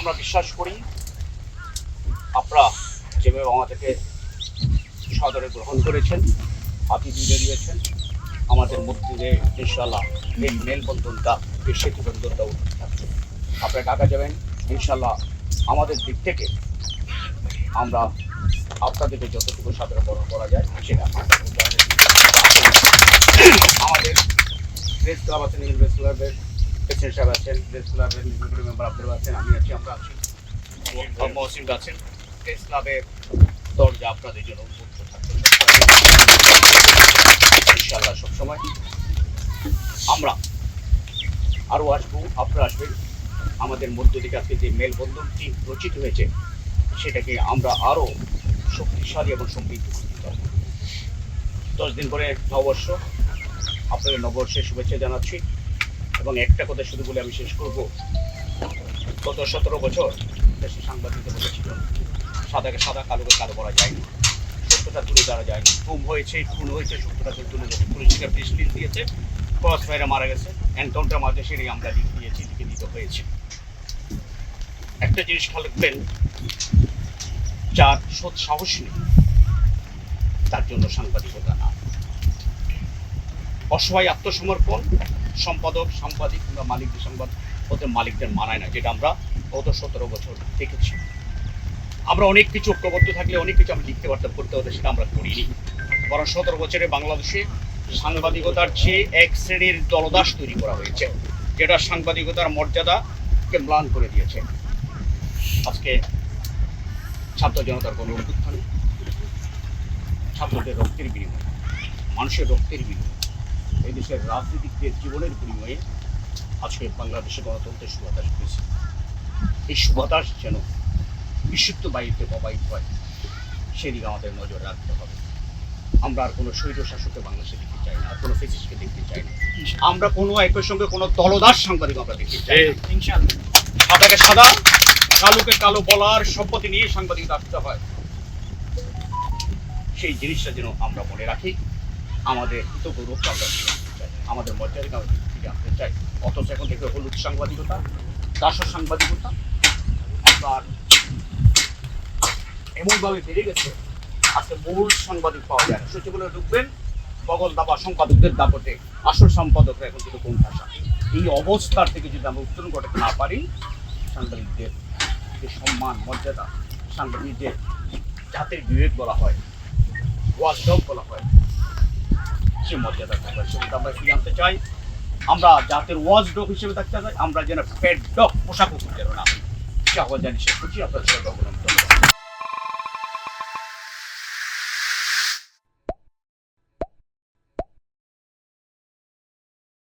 আমরা বিশ্বাস করি আপনারা যেভাবে আমাদেরকে সদরে গ্রহণ করেছেন, আতিথ্য দিয়েছেন, আমাদের মধ্যে যে ইনশাআল্লাহ এই মেলবন্ধনটা, এই সেতুবন্ধনটা উঠে থাকবে। আপনারা ঢাকা যাবেন ইনশাআল্লাহ, আমাদের দিক থেকে আমরা আপনাদেরকে যতটুকু সাদরে বরণ করা যায় সেটা আমাদের প্রেস ক্লাব আছেন, প্রেস ক্লাবের প্রেসিডেন্ট সাহেব আছেন, প্রেস ক্লাবের নির্বাহী মেম্বার আব্দুল আছেন, আমি আছি, আমরা আছি, মহসিন আছেন। প্রেস ক্লাবের দরজা আপনাদের জন্য উন্মুক্ত থাকবে ইনশাআল্লাহ সবসময়। আমরা আরও আসবো, আপনারা আসবেন। আমাদের মধ্য থেকে আজকে যে মেলবন্ধনটি রচিত হয়েছে সেটাকে আমরা আরও শক্তিশালী এবং সমৃদ্ধ করতে পারব। 10 দিন পরে নববর্ষ, আপনাদের নববর্ষের শুভেচ্ছা জানাচ্ছি। এবং একটা কথা শুধু বলে আমি শেষ করব, গত 17 বছর দেশে সাংবাদিকতা বলেছিল সাদাকে সাদা, কালোকে কালো বলা যায়নি, সত্যটা তুলে ধরা যায়নি। খুন হয়েছে, সত্যটা তুলে ধরে পুলিশকে প্রেসলিজ দিয়েছে, ক্রস ফায়ারে মারা গেছে, এনকাউন্টার মাঝে সেটাই আমরা লিখে দিতে হয়েছে। একটা জিনিস খেয়াল রাখবেন, যার সৎ সাহস নেই তার জন্য সাংবাদিকতা না। অসহায় আত্মসমর্পণ সাংবাদিক কিংবা মালিকদের সংবাদ ওদের মালিকদের মানায় না, যেটা আমরা গত 17 বছর দেখেছি। আমরা অনেক কিছু ঐক্যবদ্ধ থাকলে অনেক কিছু আমরা লিখতে পারতাম, করতে হতো, সেটা আমরা করিনি। বরং 17 বছরে বাংলাদেশে সাংবাদিকতার চেয়ে এক শ্রেণীর দলদাস তৈরি করা হয়েছে, যেটা সাংবাদিকতার মর্যাদাকে ম্লান করে দিয়েছে। আজকে ছাত্র জনতার কোনো অভ্যুত্থানে ছাত্রদের রক্তের বিনিময়ে, মানুষের রক্তের বিনিময়ে, এই দেশের রাজনীতিকদের জীবনের বিনিময়ে আজকে বাংলাদেশে গণতন্ত্রের সুবাতাস হয়েছে। এই সুবাতাস যেন বিশুদ্ধ বায়ুতে প্রবাহিত হয়, সেদিকে আমাদের নজর রাখতে হবে। আমরা আর কোনো স্বৈর শাসককে বাংলাদেশে দেখতে চাই না, আর কোনো ফেসিস্টকে দেখতে চাই না। আমরা কোনো একই সঙ্গে কোনো দলদাস সাংবাদিক আমরা দেখতে চাই না। সাদাকে সাদা, কালোকে কালো বলার শপথ নিয়ে সাংবাদিকতা আসতে হয়। সেই জিনিসটা যেন আমরা মনে রাখি। আমাদের গৌরবকে আমরা ফিরে আনতে চাই, আমাদের মর্যাদাকে আমরা ফিরে আনতে চাই। অথচ এখন দেখবে হলুদ সাংবাদিকতা, দাসর সাংবাদিকতা আপনার এমনভাবে বেড়ে গেছে, আজকে মূল সাংবাদিক পাওয়া যায় না। সচিবালয়ে ঢুকবেন, বগল দাবা সম্পাদকদের দাপটে আসল সম্পাদকরা এখন কিন্তু কোন ভাষা। এই অবস্থার থেকে যদি আমরা উত্তরণ ঘটাতে না পারি, সাংবাদিকদের যে সম্মান মর্যাদা, সাংবাদিকদের জাতির বিবেক বলা হয়, ওয়াচডগ বলা হয়, সে মর্যাদা থাকবে, সেটা আমরা ফিরে আনতে চাই। আমরা জাতির ওয়াচডগ হিসেবে থাকতে চাই, আমরা যেন পেট ডগ পোশাকও যেন না। সে আহ্বান জানি শেষ করছি। আপনার সবাইকে অবলম্বন।